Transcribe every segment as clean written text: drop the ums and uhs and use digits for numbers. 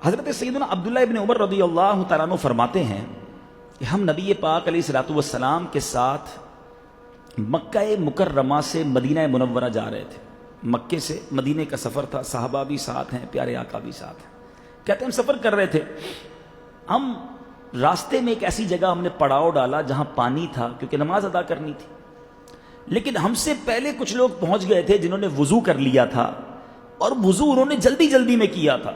حضرت سیدنا عبداللہ ابن عمر رضی اللہ تعالیٰ عنہ فرماتے ہیں کہ ہم نبی پاک علیہ الصلوۃ والسلام کے ساتھ مکہ مکرمہ سے مدینہ منورہ جا رہے تھے. مکے سے مدینے کا سفر تھا، صحابہ بھی ساتھ ہیں، پیارے آقا بھی ساتھ ہیں. کہتے ہیں ہم سفر کر رہے تھے، ہم راستے میں ایک ایسی جگہ ہم نے پڑاؤ ڈالا جہاں پانی تھا کیونکہ نماز ادا کرنی تھی. لیکن ہم سے پہلے کچھ لوگ پہنچ گئے تھے جنہوں نے وضو کر لیا تھا، اور وضو انہوں نے جلدی جلدی میں کیا تھا،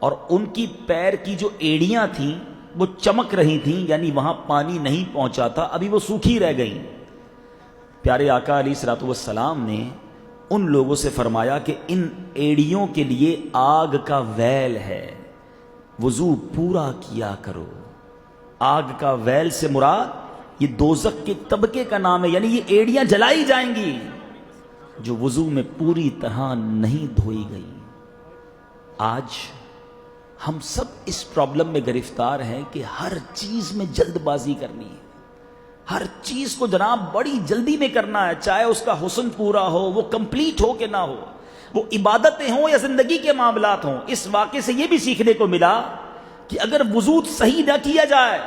اور ان کی پیر کی جو ایڑیاں تھیں وہ چمک رہی تھیں، یعنی وہاں پانی نہیں پہنچا تھا، ابھی وہ سوکھی رہ گئیں. پیارے آقا علیہ الصلوۃ والسلام نے ان لوگوں سے فرمایا کہ ان ایڑیوں کے لیے آگ کا ویل ہے، وضو پورا کیا کرو. آگ کا ویل سے مراد یہ دوزخ کے طبقے کا نام ہے، یعنی یہ ایڑیاں جلائی جائیں گی جو وضو میں پوری طرح نہیں دھوئی گئی. آج ہم سب اس پرابلم میں گرفتار ہیں کہ ہر چیز میں جلد بازی کرنی ہے، ہر چیز کو جناب بڑی جلدی میں کرنا ہے، چاہے اس کا حسن پورا ہو، وہ کمپلیٹ ہو کہ نہ ہو، وہ عبادتیں ہوں یا زندگی کے معاملات ہوں. اس واقعے سے یہ بھی سیکھنے کو ملا کہ اگر وضو صحیح نہ کیا جائے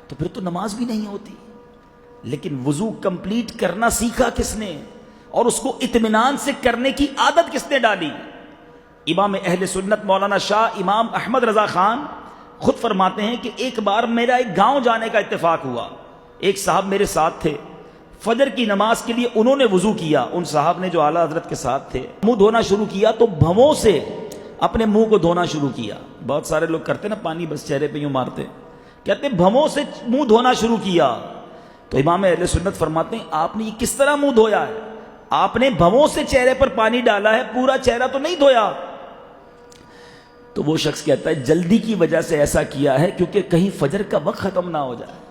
تو پھر تو نماز بھی نہیں ہوتی. لیکن وضو کمپلیٹ کرنا سیکھا کس نے، اور اس کو اطمینان سے کرنے کی عادت کس نے ڈالی؟ امام اہل سنت مولانا شاہ امام احمد رضا خان خود فرماتے ہیں کہ ایک بار میرا ایک گاؤں جانے کا اتفاق ہوا. ایک صاحب میرے ساتھ تھے، فجر کی نماز کے لیے انہوں نے وضو کیا. ان صاحب نے جو اعلیٰ حضرت کے ساتھ تھے منہ دھونا شروع کیا تو بھووں سے اپنے منہ کو دھونا شروع کیا. بہت سارے لوگ کرتے نا پانی بس چہرے پہ یوں مارتے، کہتے بھووں سے منہ دھونا شروع کیا. تو امام اہل سنت فرماتے ہیں آپ نے یہ کس طرح منہ دھویا ہے؟ آپ نے بھووں سے چہرے پر پانی ڈالا ہے، پورا چہرہ تو نہیں دھویا. تو وہ شخص کہتا ہے جلدی کی وجہ سے ایسا کیا ہے کیونکہ کہیں فجر کا وقت ختم نہ ہو جائے.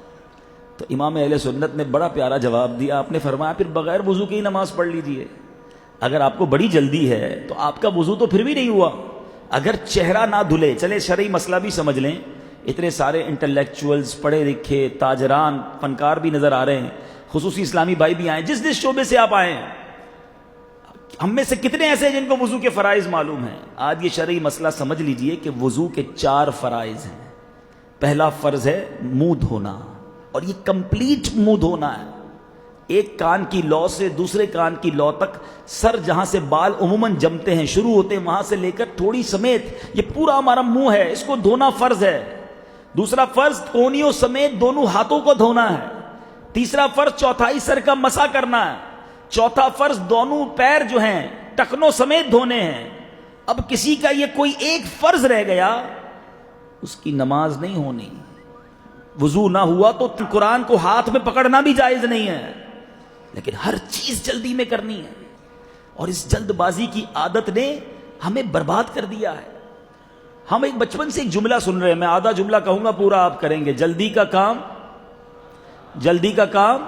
تو امام اہل سنت نے بڑا پیارا جواب دیا. آپ نے فرمایا پھر بغیر وضو کی نماز پڑھ لیجئے. اگر آپ کو بڑی جلدی ہے تو آپ کا وضو تو پھر بھی نہیں ہوا. اگر چہرہ نہ دھلے، چلے شرعی مسئلہ بھی سمجھ لیں، اتنے سارے انٹلیکچوئلز، پڑھے لکھے تاجران، فنکار بھی نظر آ رہے ہیں، خصوصی اسلامی بھائی بھی آئے، جس شعبے سے آپ آئے ہیں، ہم میں سے کتنے ایسے ہیں جن کو وضو کے فرائض معلوم ہیں؟ آج یہ شرعی مسئلہ سمجھ لیجئے کہ وضو کے 4 فرائض ہیں. پہلا فرض ہے منہ دھونا، اور یہ کمپلیٹ منہ دھونا ہے. ایک کان کی لو سے دوسرے کان کی لو تک، سر جہاں سے بال عموماً جمتے ہیں شروع ہوتے ہیں وہاں سے لے کر تھوڑی سمیت یہ پورا ہمارا منہ ہے، اس کو دھونا فرض ہے. دوسرا فرض کونیوں سمیت دونوں ہاتھوں کو دھونا ہے. تیسرا فرض چوتھائی سر کا مسح کرنا ہے. چوتھا فرض دونوں پیر جو ہیں ٹخنوں سمیت دھونے ہیں. اب کسی کا یہ کوئی ایک فرض رہ گیا، اس کی نماز نہیں ہونی. وضو نہ ہوا تو قرآن کو ہاتھ میں پکڑنا بھی جائز نہیں ہے. لیکن ہر چیز جلدی میں کرنی ہے، اور اس جلد بازی کی عادت نے ہمیں برباد کر دیا ہے. ہم ایک بچپن سے ایک جملہ سن رہے ہیں، میں آدھا جملہ کہوں گا پورا آپ کریں گے. جلدی کا کام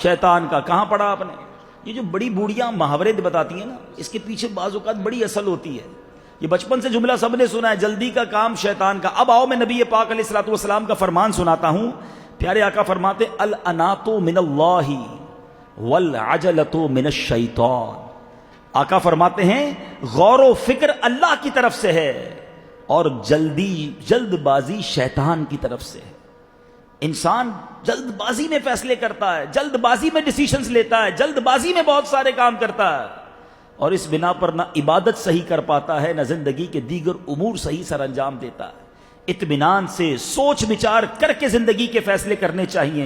شیطان کا. کہاں پڑھا آپ نے؟ یہ جو بڑی بوڑھیاں محاورے بتاتی ہیں نا، اس کے پیچھے بعض اوقات بڑی اصل ہوتی ہے. یہ بچپن سے جملہ سب نے سنا ہے، جلدی کا کام شیطان کا. اب آؤ میں نبی پاک علیہ الصلوۃ والسلام کا فرمان سناتا ہوں. پیارے آقا فرماتے الانات من اللہ والعجلۃ من الشیطان. آقا فرماتے ہیں غور و فکر اللہ کی طرف سے ہے اور جلد بازی شیطان کی طرف سے ہے. انسان جلد بازی میں فیصلے کرتا ہے، جلد بازی میں ڈیسیشنز لیتا ہے، جلد بازی میں بہت سارے کام کرتا ہے، اور اس بنا پر نہ عبادت صحیح کر پاتا ہے، نہ زندگی کے دیگر امور صحیح سر انجام دیتا ہے. اطمینان سے سوچ بچار کر کے زندگی کے فیصلے کرنے چاہیے.